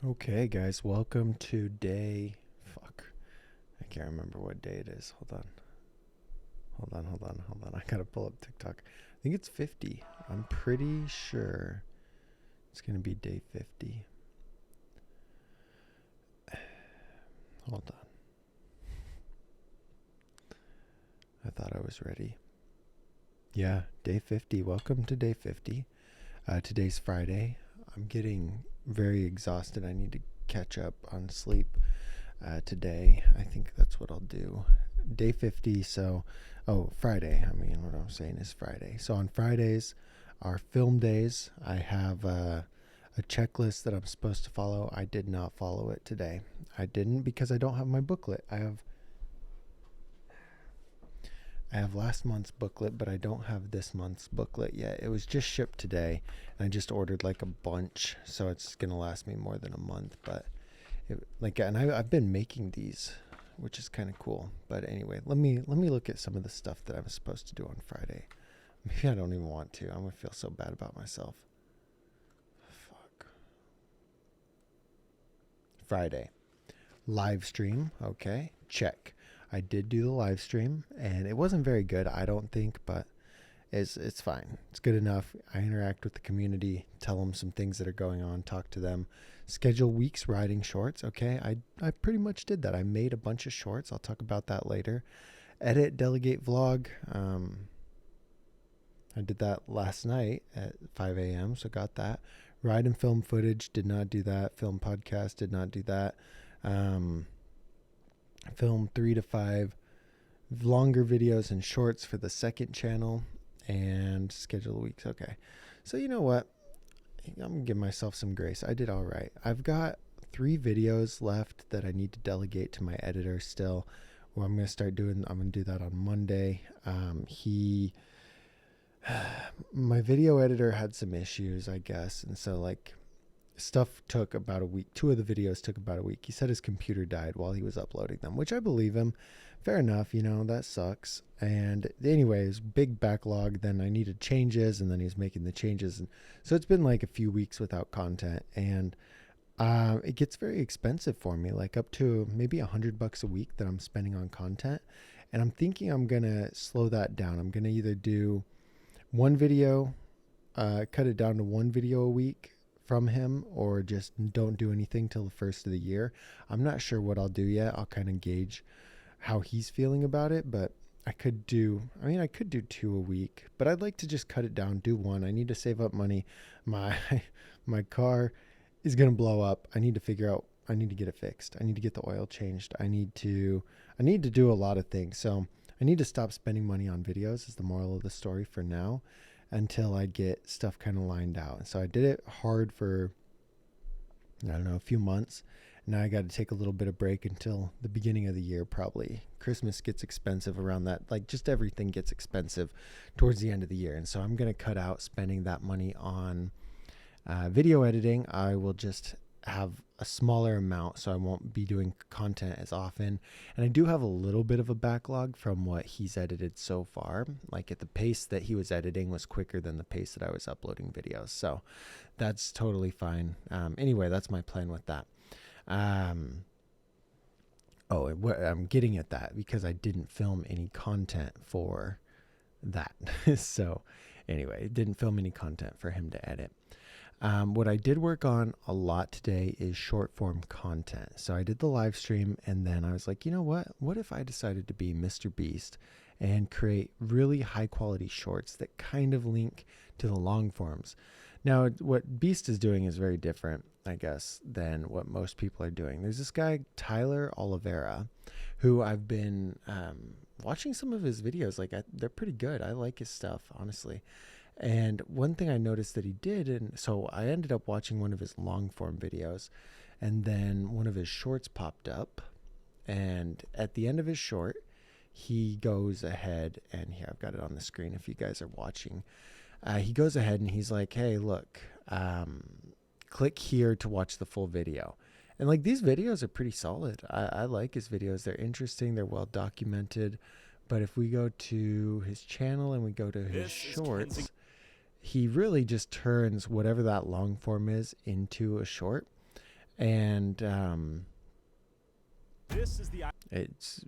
Okay, guys, welcome to I can't remember what day it is. Hold on. I gotta pull up TikTok. I think it's 50. I'm pretty sure it's gonna be day 50. Hold on. I thought I was ready. Yeah, day 50. Welcome to day 50. Today's Friday. I'm getting very exhausted. I need to catch up on sleep today. I think that's what I'll do. Day 50. Friday. What I'm saying is Friday. So on Fridays are film days. I have a checklist that I'm supposed to follow. I did not follow it today. I didn't because I don't have my booklet. I have last month's booklet, but I don't have this month's booklet yet. It was just shipped today, and I just ordered like a bunch, so it's gonna last me more than a month. But I've been making these, which is kind of cool. But anyway, let me look at some of the stuff that I was supposed to do on Friday. Maybe I don't even want to. I'm gonna feel so bad about myself. Fuck. Friday live stream. Okay, check. I did do the live stream, and it wasn't very good, I don't think, but it's fine. It's good enough. I interact with the community, tell them some things that are going on, talk to them, schedule weeks riding shorts. Okay, I pretty much did that. I made a bunch of shorts. I'll talk about that later. Edit, delegate, vlog. I did that last night at 5 a.m. So got that. Ride and film footage. Did not do that. Film podcast. Did not do that. Um, Film 3 to 5 longer videos and shorts for the second channel and schedule the weeks. Okay. So you know what? I'm going to give myself some grace. I did all right. I've got 3 videos left that I need to delegate to my editor still. I'm going to do that on Monday. My video editor had some issues, I guess. And so stuff took about a week. 2 of the videos took about a week. He said his computer died while he was uploading them, which I believe him. Fair enough, that sucks. And anyways, big backlog. Then I needed changes, and then he's making the changes. And so it's been like a few weeks without content, and it gets very expensive for me, like up to maybe $100 a week that I'm spending on content. And I'm thinking I'm gonna slow that down. I'm gonna either do one video, cut it down to 1 video a week from him, or just don't do anything till the first of the year. I'm not sure what I'll do yet. I'll kind of gauge how he's feeling about it, but I could do 2 a week, but I'd like to just cut it down, do one. I need to save up money. My my car is going to blow up. I need to get it fixed. I need to get the oil changed. I need to do a lot of things. So I need to stop spending money on videos is the moral of the story for now, until I get stuff kind of lined out. So I did it hard for, I don't know, a few months. Now I got to take a little bit of break until the beginning of the year, probably. Christmas gets expensive around that. Like, just everything gets expensive towards the end of the year. And so I'm going to cut out spending that money on video editing. I will just have a smaller amount, so I won't be doing content as often. And I do have a little bit of a backlog from what he's edited so far. Like, at the pace that he was editing was quicker than the pace that I was uploading videos. So that's totally fine. Anyway, that's my plan with that. I'm getting at that because I didn't film any content for that. So anyway, didn't film any content for him to edit. What I did work on a lot today is short form content. So I did the live stream, and then I was like, you know what? What if I decided to be Mr. Beast and create really high quality shorts that kind of link to the long forms? Now, what Beast is doing is very different, I guess, than what most people are doing. There's this guy, Tyler Oliveira, who I've been watching some of his videos. They're pretty good. I like his stuff, honestly. And one thing I noticed that he did, and so I ended up watching one of his long form videos, and then one of his shorts popped up. And at the end of his short, he goes ahead, and here I've got it on the screen if you guys are watching. He goes ahead and he's like, hey, look, click here to watch the full video. And these videos are pretty solid. I like his videos. They're interesting. They're well documented. But if we go to his channel and we go to his shorts, he really just turns whatever that long form is into a short. And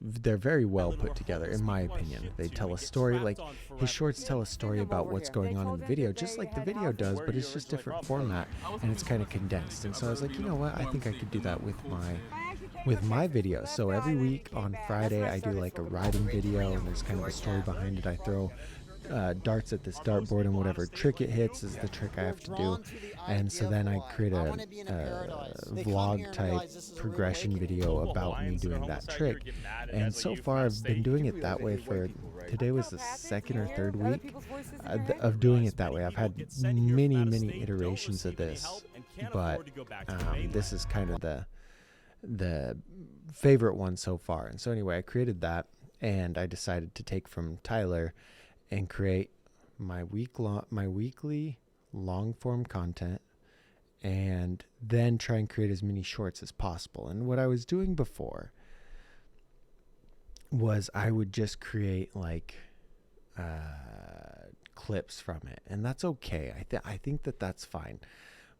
they're very well put together, in my opinion. They tell a story, like his shorts tell a story about what's going on in the video, just like the video does, but it's just different format, and it's kind of condensed. And so I was like, you know what, I think I could do that with my videos. So every week on Friday I do like a riding video, and there's kind of a story behind it. I throw darts at this dartboard, and whatever trick it hits is the trick I have to do. And so then I create a vlog type progression video about me doing that trick. And so far I've been doing it that way for, today was the second or third week of doing it that way. I've had many iterations of this, but this is kind of the favorite one so far. And so anyway, I created that, and I decided to take from Tyler and create my weekly long form content, and then try and create as many shorts as possible. And what I was doing before was I would just create like clips from it, and that's okay. I think that that's fine.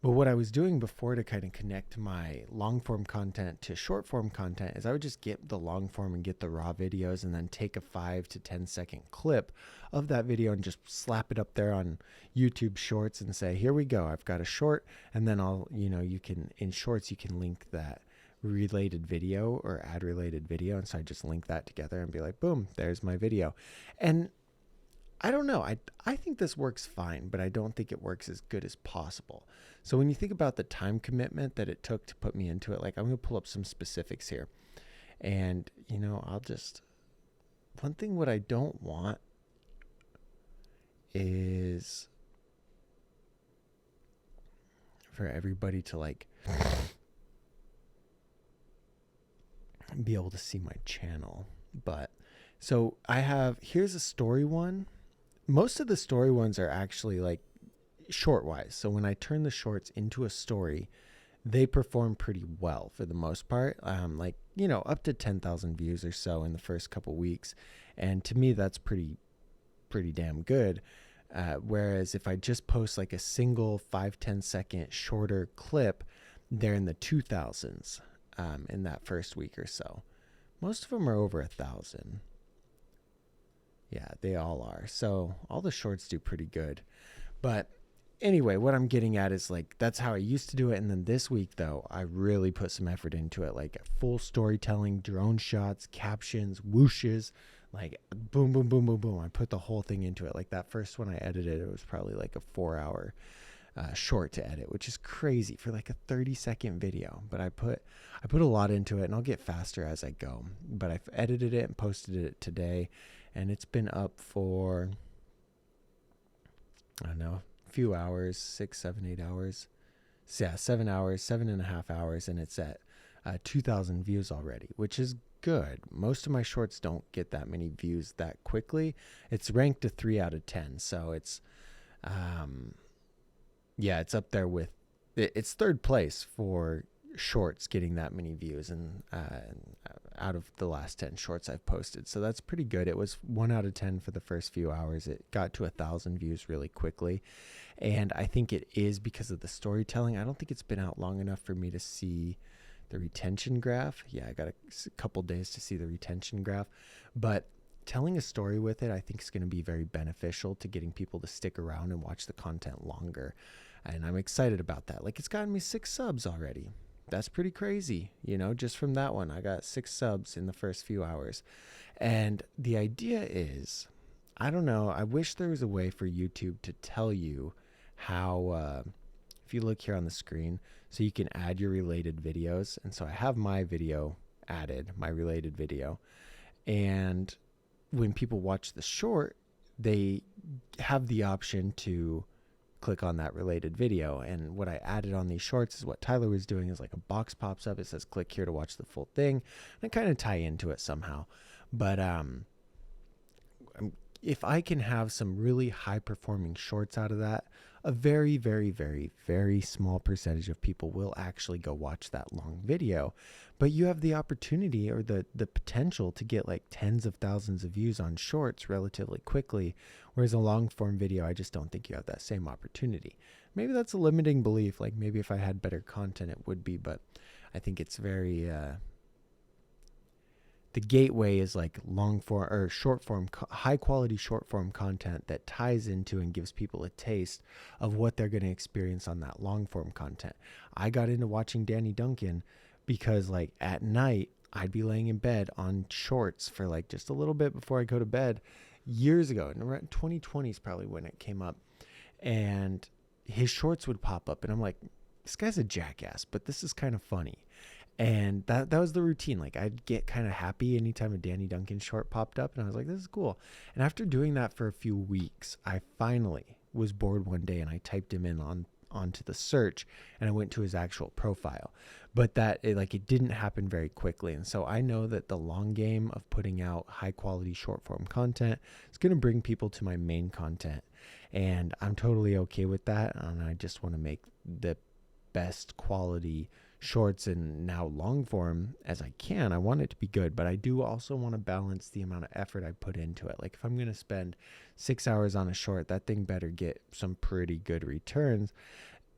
But what I was doing before to kind of connect my long form content to short form content is I would just get the long form and get the raw videos, and then take a 5 to 10 second clip of that video and just slap it up there on YouTube Shorts and say, here we go, I've got a short. And then you can, in Shorts, you can link that related video or ad related video. And so I just link that together and be like, boom, there's my video. And I don't know. I think this works fine, but I don't think it works as good as possible. So when you think about the time commitment that it took to put me into it, like I'm going to pull up some specifics here. And, one thing what I don't want is for everybody to like be able to see my channel. But so here's a story one. Most of the story ones are actually like short wise. So when I turn the shorts into a story, they perform pretty well for the most part. Up to 10,000 views or so in the first couple weeks. And to me, that's pretty damn good. Whereas if I just post like a single 5-10 second shorter clip, they're in the 2000s in that first week or so. Most of them are over 1,000. Yeah, they all are. So all the shorts do pretty good. But anyway, what I'm getting at is like, that's how I used to do it. And then this week though, I really put some effort into it, like full storytelling, drone shots, captions, whooshes, like boom, boom, boom, boom, boom. I put the whole thing into it. Like that first one I edited, it was probably like a 4-hour short to edit, which is crazy for like a 30-second video. But I put a lot into it, and I'll get faster as I go. But I've edited it and posted it today, and it's been up for, I don't know, a few hours, 6, 7, 8 hours. So yeah, 7 hours, 7.5 hours, and it's at 2,000 views already, which is good. Most of my shorts don't get that many views that quickly. It's ranked a 3 out of 10, so it's it's up there with, it's third place for shorts getting that many views, and out of the last 10 shorts I've posted. So that's pretty good. It was 1 out of 10 for the first few hours. It got to 1,000 views really quickly. And I think it is because of the storytelling. I don't think it's been out long enough for me to see the retention graph. Yeah, I got a couple days to see the retention graph. But telling a story with it, I think, is going to be very beneficial to getting people to stick around and watch the content longer. And I'm excited about that. Like, it's gotten me 6 subs already. That's pretty crazy. Just from that one, I got 6 subs in the first few hours. And the idea is, I don't know, I wish there was a way for YouTube to tell you how, if you look here on the screen, so you can add your related videos. And so I have my video added, my related video. And when people watch the short, they have the option to click on that related video. And what I added on these shorts is what Tyler was doing, is like a box pops up. It says click here to watch the full thing, and kind of tie into it somehow. But if I can have some really high performing shorts out of that, a very, very, very, very small percentage of people will actually go watch that long video. But you have the opportunity or the potential to get like tens of thousands of views on shorts relatively quickly, whereas a long form video, I just don't think you have that same opportunity. Maybe that's a limiting belief. Like maybe if I had better content, it would be, but I think it's very, the gateway is like long form or short form, high quality short form content that ties into and gives people a taste of what they're going to experience on that long form content. I got into watching Danny Duncan because like at night I'd be laying in bed on shorts for like just a little bit before I go to bed years ago. And around 2020 is probably when it came up, and his shorts would pop up and I'm like, this guy's a jackass, but this is kind of funny. And that was the routine. Like I'd get kind of happy anytime a Danny Duncan short popped up and I was like, this is cool. And after doing that for a few weeks, I finally was bored one day and I typed him in onto the search and I went to his actual profile. But it didn't happen very quickly. And so I know that the long game of putting out high quality short form content is going to bring people to my main content. And I'm totally okay with that. And I just want to make the best quality shorts and now long form as I can. I want it to be good, but I do also want to balance the amount of effort I put into it. Like if I'm going to spend 6 hours on a short, that thing better get some pretty good returns.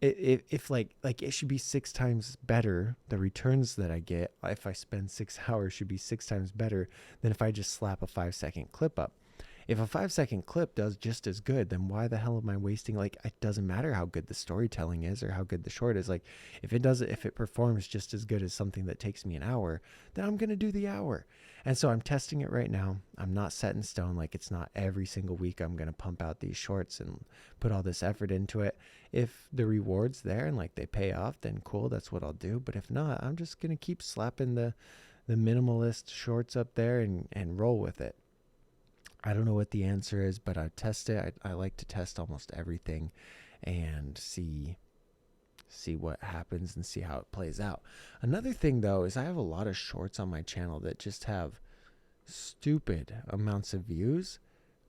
If like it should be 6 times better. The returns that I get if I spend 6 hours should be 6 times better than if I just slap a 5-second clip up. If a 5-second clip does just as good, then why the hell am I wasting? Like, it doesn't matter how good the storytelling is or how good the short is. Like, if it performs just as good as something that takes me an hour, then I'm going to do the hour. And so I'm testing it right now. I'm not set in stone. Like, it's not every single week I'm going to pump out these shorts and put all this effort into it. If the reward's there and like they pay off, then cool, that's what I'll do. But if not, I'm just going to keep slapping the minimalist shorts up there and roll with it. I don't know what the answer is, but I test it. I like to test almost everything and see what happens and see how it plays out. Another thing though is I have a lot of shorts on my channel that just have stupid amounts of views,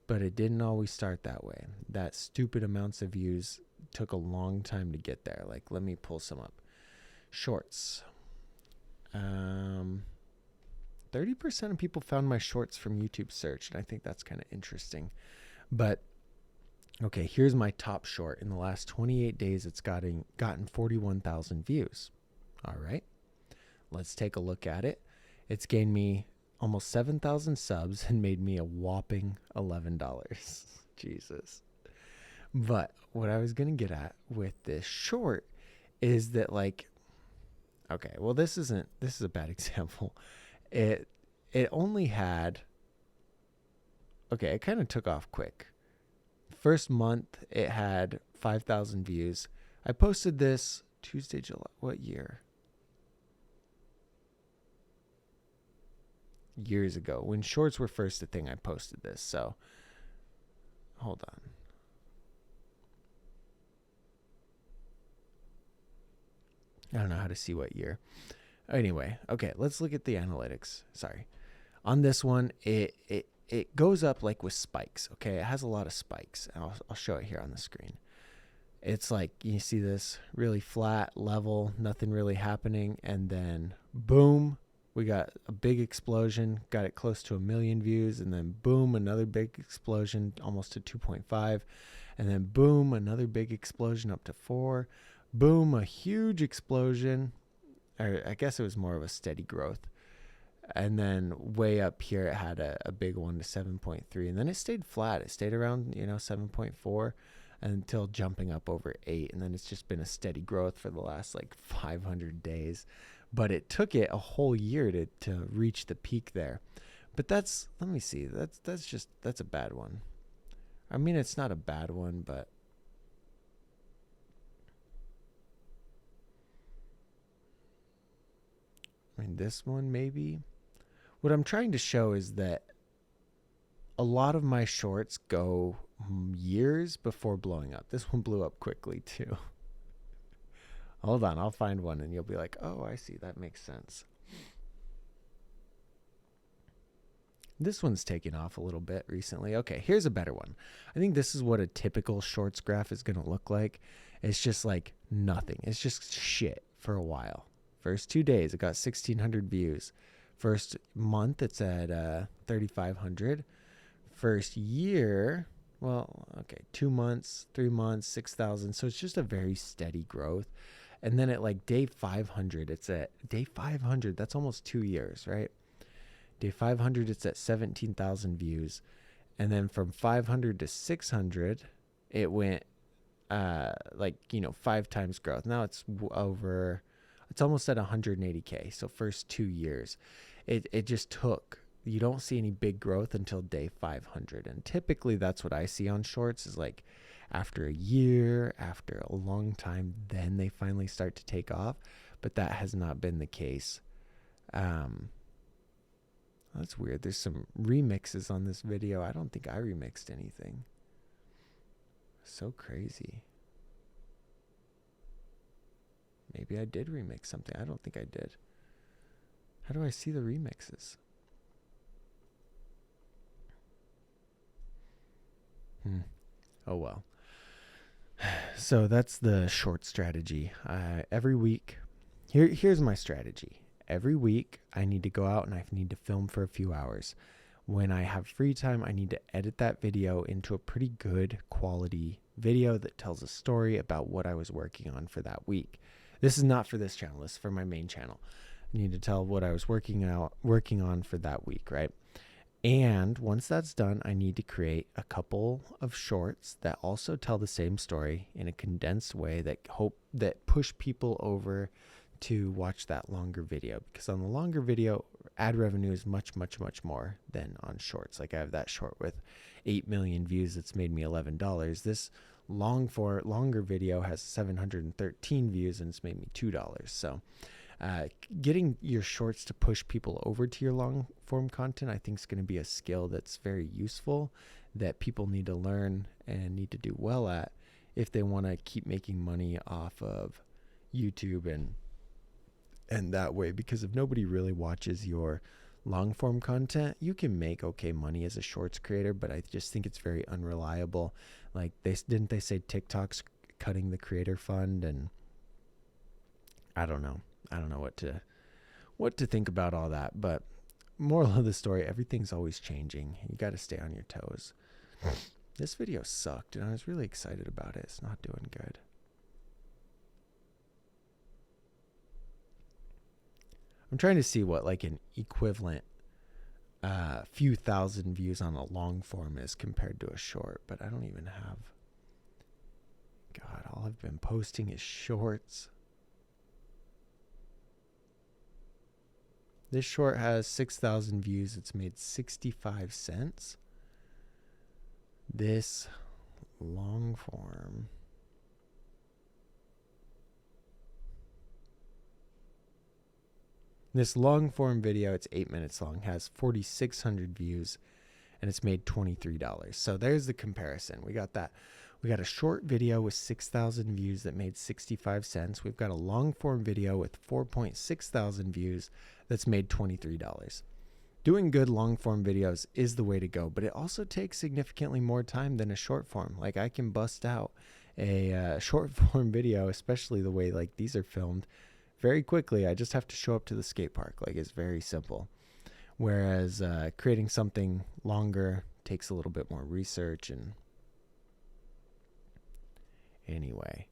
but it didn't always start that way. That stupid amounts of views took a long time to get there. Like, let me pull some up. Shorts. 30% of people found my shorts from YouTube search, and I think that's kind of interesting. But okay, here's my top short. In the last 28 days, it's gotten 41,000 views. All right, let's take a look at it. It's gained me almost 7,000 subs and made me a whopping $11. Jesus. But what I was going to get at with this short is that, like, okay, well, this is a bad example. It only had, okay, it kind of took off quick. First month, it had 5,000 views. I posted this Tuesday, July, what year? Years ago. When shorts were first a thing, I posted this. So, hold on. I don't know how to see what year. Anyway, okay, let's look at the analytics. Sorry. On this one, it goes up like with spikes, okay? It has a lot of spikes. I'll show it here on the screen. It's like, you see this really flat level, nothing really happening, and then boom, we got a big explosion, got it close to 1 million views, and then boom, another big explosion, almost to 2.5, and then boom, another big explosion up to 4, boom, a huge explosion, or I guess it was more of a steady growth. And then way up here, it had a big one to 7.3. And then it stayed flat. It stayed around, 7.4 until jumping up over 8. And then it's just been a steady growth for the last like 500 days. But it took it a whole year to reach the peak there. But let me see. That's a bad one. I mean, it's not a bad one, but I mean, this one maybe. What I'm trying to show is that a lot of my shorts go years before blowing up. This one blew up quickly too. Hold on, I'll find one and you'll be like, oh, I see, that makes sense. This one's taken off a little bit recently. Okay, here's a better one. I think this is what a typical shorts graph is going to look like. It's just like nothing. It's just shit for a while. First 2 days, it got 1,600 views. First month, it's at 3,500. First year, well, okay, 2 months, 3 months, 6,000. So it's just a very steady growth. And then at like day 500, it's at day 500. That's almost 2 years, right? Day 500, it's at 17,000 views. And then from 500 to 600, it went 5 times growth. Now it's almost at 180K. So first 2 years, it just took, you don't see any big growth until day 500. And typically that's what I see on shorts is like after a year, after a long time, then they finally start to take off. But that has not been the case. That's weird. There's some remixes on this video. I don't think I remixed anything. So crazy. Maybe I did remix something. I don't think I did. How do I see the remixes? Oh well. So that's the short strategy. Every week, here's my strategy. Every week, I need to go out and I need to film for a few hours. When I have free time, I need to edit that video into a pretty good quality video that tells a story about what I was working on for that week. This is not for this channel. This is for my main channel. I need to tell what I was working on for that week, right? And once that's done, I need to create a couple of shorts that also tell the same story in a condensed way that push people over to watch that longer video, because on the longer video, ad revenue is much, much, much more than on shorts. Like I have that short with 8 million views that's made me $11. This longer video has 713 views and it's made me $2. So getting your shorts to push people over to your long form content, I think is going to be a skill that's very useful that people need to learn and need to do well at if they want to keep making money off of YouTube and that way. Because if nobody really watches your long form content, you can make okay money as a shorts creator, but I just think it's very unreliable. Like they say TikTok's cutting the creator fund, and I don't know what to think about all that. But moral of the story, everything's always changing. You got to stay on your toes. This video sucked and I was really excited about it. It's not doing good. I'm trying to see what like an equivalent few thousand views on a long form is compared to a short, but I don't even have. God, all I've been posting is shorts. This short has 6,000 views. It's made 65 cents. This long form. This long form video, it's 8 minutes long, has 4,600 views, and it's made $23. So there's the comparison. We got that. We got a short video with 6,000 views that made 65 cents. We've got a long form video with 4.6 thousand views that's made $23. Doing good long form videos is the way to go, but it also takes significantly more time than a short form. Like I can bust out a short form video, especially the way like these are filmed, very quickly. I just have to show up to the skate park. Like it's very simple. Whereas creating something longer takes a little bit more research. And anyway,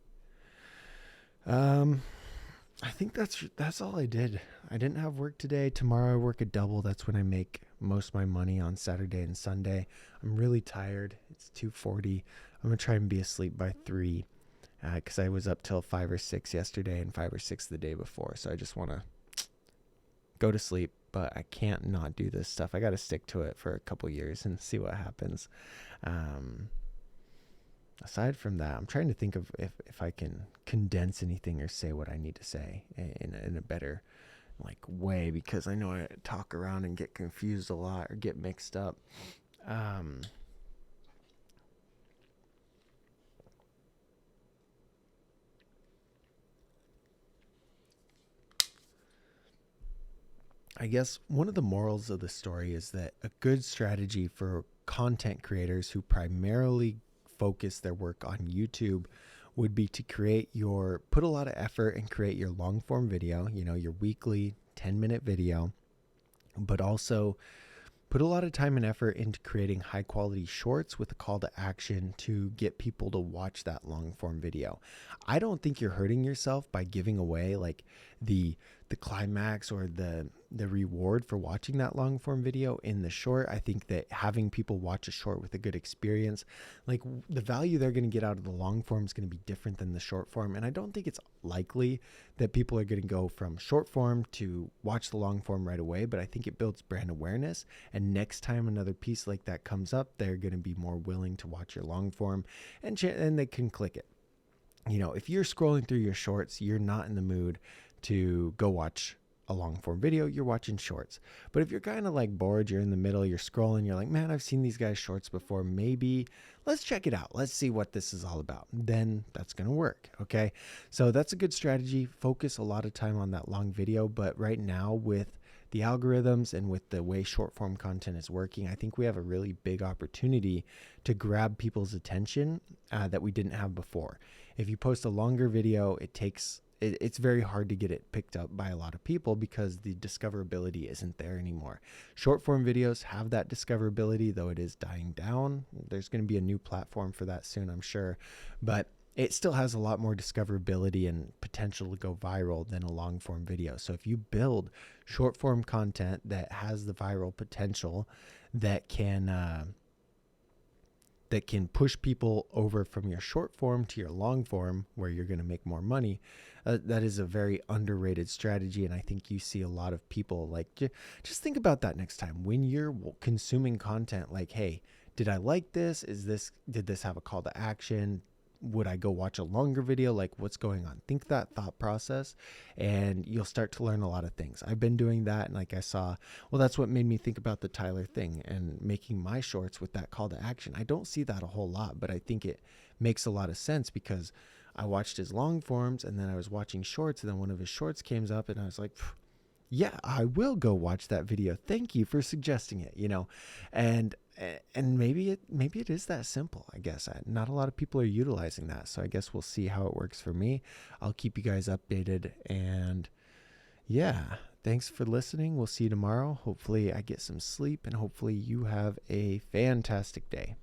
I think that's all I did. I didn't have work today. Tomorrow I work a double. That's when I make most of my money, on Saturday and Sunday. I'm really tired. It's 2:40. I'm gonna try and be asleep by 3. Because I was up till 5 or 6 yesterday and 5 or 6 the day before. So I just want to go to sleep, but I can't not do this stuff. I got to stick to it for a couple years and see what happens. Aside from that, I'm trying to think of if I can condense anything or say what I need to say in a better like way, because I know I talk around and get confused a lot or get mixed up. I guess one of the morals of the story is that a good strategy for content creators who primarily focus their work on YouTube would be to put a lot of effort and create your long form video, your weekly 10-minute video, but also put a lot of time and effort into creating high quality shorts with a call to action to get people to watch that long form video. I don't think you're hurting yourself by giving away like the climax or the reward for watching that long form video in the short. I think that having people watch a short with a good experience, like the value they're going to get out of the long form is going to be different than the short form. And I don't think it's likely that people are going to go from short form to watch the long form right away, but I think it builds brand awareness. And next time another piece like that comes up, they're going to be more willing to watch your long form and they can click it. If you're scrolling through your shorts, you're not in the mood to go watch a long form video, you're watching shorts. But if you're kind of like bored, you're in the middle, you're scrolling, you're like, man, I've seen these guys' shorts before. Maybe let's check it out. Let's see what this is all about. Then that's going to work. Okay. So that's a good strategy. Focus a lot of time on that long video. But right now with the algorithms and with the way short form content is working, I think we have a really big opportunity to grab people's attention that we didn't have before. If you post a longer video, it's very hard to get it picked up by a lot of people because the discoverability isn't there anymore. Short form videos have that discoverability, though it is dying down. There's going to be a new platform for that soon, I'm sure, but it still has a lot more discoverability and potential to go viral than a long form video. So if you build short form content that has the viral potential that can push people over from your short form to your long form where you're going to make more money, that is a very underrated strategy. And I think you see a lot of people like, just think about that next time when you're consuming content, like, hey, did I like this? Did this have a call to action? Would I go watch a longer video? Like, what's going on? Think that thought process and you'll start to learn a lot of things. I've been doing that. And like I saw, well, that's what made me think about the Tyler thing and making my shorts with that call to action. I don't see that a whole lot, but I think it makes a lot of sense because I watched his long forms and then I was watching shorts and then one of his shorts came up and I was like, yeah, I will go watch that video. Thank you for suggesting it, and maybe it is that simple. I guess not a lot of people are utilizing that. So I guess we'll see how it works for me. I'll keep you guys updated. And yeah, thanks for listening. We'll see you tomorrow. Hopefully I get some sleep and hopefully you have a fantastic day.